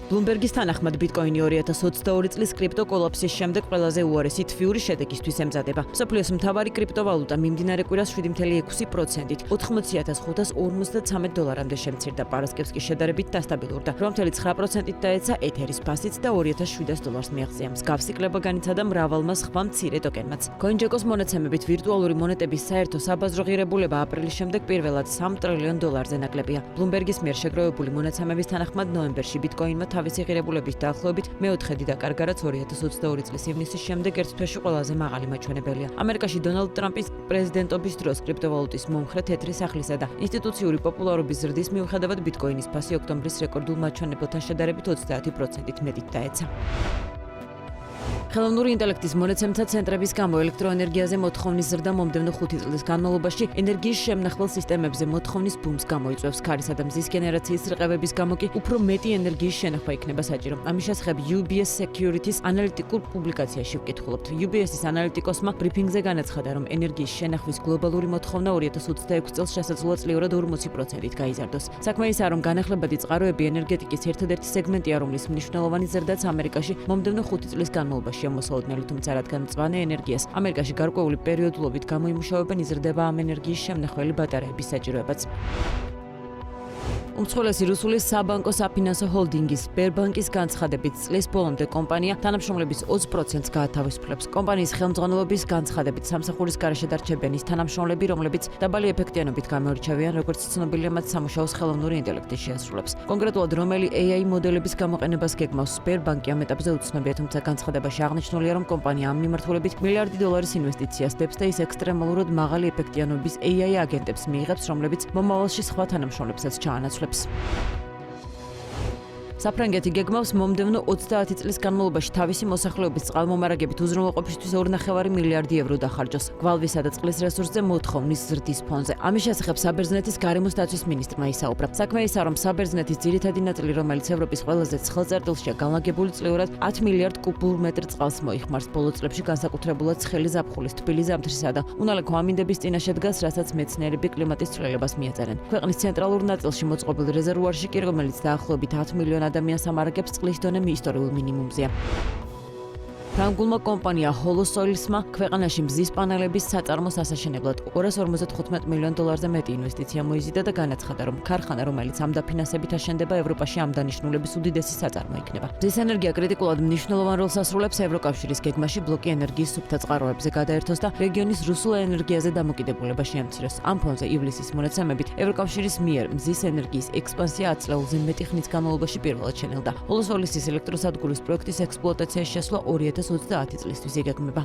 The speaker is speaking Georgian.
Bloomberg-ის თანახმად ბიტკოინი 2022 წლის კრიპტო კოლაფსის შემდეგ ყველაზე უარესი თვიური შედეგისთვის ემზადება. მსოფლიოს მთავარი კრიპტოვალუტა მიმდინარე კვირას 7.6%-ით 80,553 დოლარამდე შემცირდა, პარასკევსკის შედარებით დასტაბილურდა, რომელთელიც 9%-ით დაეცა ეთერის ფასიც და $2,700 მიაღწია. მსგავსი კლება განიცადა მრავალმა სხვა მცირე ტოკენმაც. CoinGecko-s მონაცემებით ვირტუალური მონეტების საერთო საბაზრო ღირებულება აპრილის შემდეგ პირველად $3 ტრილიონ ნაკლებია. Bloomberg-ის მიერ შეგროვებული მონაცემების თანახმად ნოემბერში ბიტკოინმა თავისი ღირებულების დაახლოებით მეოთხედი დაკარგა, რაც 2022 წლის ივნისის შემდეგ ერთ თვეში ყველაზე მაღალი მაჩვენებელია. ამერიკაში დონალდ ტრამპის პრეზიდენტობის დროს კრიპტოვალუტის მომხრე თეთრი სახლისა და ინსტიტუციური პოპულარობის ზრდის მიუხედავად ბიტკოინის ფასი ოქტომბრის რეკორდულ მაჩვენებელთან შედარებით 30%-ით მეტით დაეცა. ხელოვნური ინტელექტის მონაცემთა ცენტრების გამო ელექტროენერგიაზე მოთხოვნის ზრდა მომდევნო 5 წლის განმავლობაში ენერგიის შემნახველ სისტემებზე მოთხოვნის ბუმს გამოიწვევს. ქარისა და მზის გენერაციის რყევების გამო კი უფრო მეტი ენერგიის შენახვა იქნება საჭირო. ამის შესახებ UBS Securities ანალიტიკურ პუბლიკაციაში ვკითხულობთ. UBS-ის ანალიტიკოსმა ბრიფინგზე განაცხადა, რომ ენერგიის შენახვის გლობალური მოთხოვნა 2026 წელს შესაძლოა წლიურად 40%-ით გაიზარდოს. საქმე ისაა, რომ განახლებადი წყაროები ენერგეტიკის ერთადერთი სეგმენტია, რომლის მნიშვნელოვანი ზრდაც ამერიკაში მომდევნო 5 წლის განმავლობაში მოსაოდნელი, თუმცა რადგან მწვანე ენერგიას ამერიკაში გარკვეული პერიოდულობით გამოიმუშავებენ, იზრდება ამ ენერგიის შემნახველი ბატარეების საჭიროებაც. უმსხვილესი რუსული საბანკო საფინანსო ჰოლდინგის Sberbank-ის განცხადებით წლის ბოლომდე კომპანია თანამშრომლების 20%-ს გაათავისუფლებს. კომპანიის ხელმძღვანელობის განცხადებით სამსახურის გარეშე დარჩებენ ის თანამშრომლები, რომლებიც დაბალი ეფექტიანობით გამოირჩევიან, როგორც ცნობილია მათ სამუშაოს ხელოვნური ინტელექტის შეასრულებს. კონკრეტულად რომელი AI მოდელების გამოყენებას გეგმავს Sberbank-ი ამ ეტაპზე უცნობია, თუმცა განცხადებაში აღნიშნულია, რომ კომპანია ამ მიმართულებით $1 მილიარდი ინვესტიციას დებს და ის ექსტრემალურად მაღალი ეფექტიანობის AI აგენტებს მიიღებს, რომლებიც მომავალში სხვა თანამშრომლებსაც ჩაანაცვლებს. საფრანგეთი გეგმავს მომდევნო 30 წლის განმავლობაში თავისი მოსახლეობის წყალმომარაგებით უზრუნველყოფისთვის 2.5 მილიარდი ევრო დახარჯოს გვალვისა და წყლის რესურსზე მოთხოვნის ზრდის ფონზე. ამის შესახებ საბერძნეთის გარემოს დაცვის მინისტრმა ისაუბრა. საქმე ისაა, რომ საბერძნეთის ძირითადი ნაწილი, რომელიც ევროპის ყველაზე ცხელ წერტილშია განლაგებული, წლიურად 10 მილიარდ კუბურ მეტრ წყალს მოიხმარს. ბოლო წლებში განსაკუთრებულად ცხელი ზაფხულის, თბილი ზამთრისა და უნალექო ამინდების წინაშე დგას, რასაც მეცნიერები კლიმატის ცვლილებას მიაწერენ. ქვეყნის ცენტრალურ ნაწილში მოწყობილ რეზერვუარში კი, რომელიც დაახლოებით 10 მილიონ ადამიანს ამარაგებს, წყლის დონე ისტორიულ მინიმუმზეა. ფრანგულმა კომპანია HoloSoils-მა ქვეყანაში მზის პანელების საწარმოს ასაშენებლად $255 მილიონ მეტი ინვესტიცია მოიზიდა და განაცხადა, რომ ქარხანა, რომელიც ამ დაფინანსებით აშენდება, ევროპაში ამ დანიშნულების უდიდესი საწარმო იქნება. მზის ენერგია კრიტიკულად მნიშვნელოვან როლს ასრულებს ევროკავშირის გეგმაში ბლოკი ენერგიის სუფთა წყაროებზე გადაერთოს და რეგიონის რუსულ ენერგიაზე დამოკიდებულება შეამციროს. ამ ფონზე ივლისის მონაცემებით ევროკავშირის მიერ მზის ენერგიის ექსპანსია 10 წელზე მეტი ხნის განმავლობაში პირველად შენელდა. HoloSoils-ის ელექტროსადგურის პროექტის ექსპლუატაციაში შესვლა 2030 წლისთვის იგეგმება.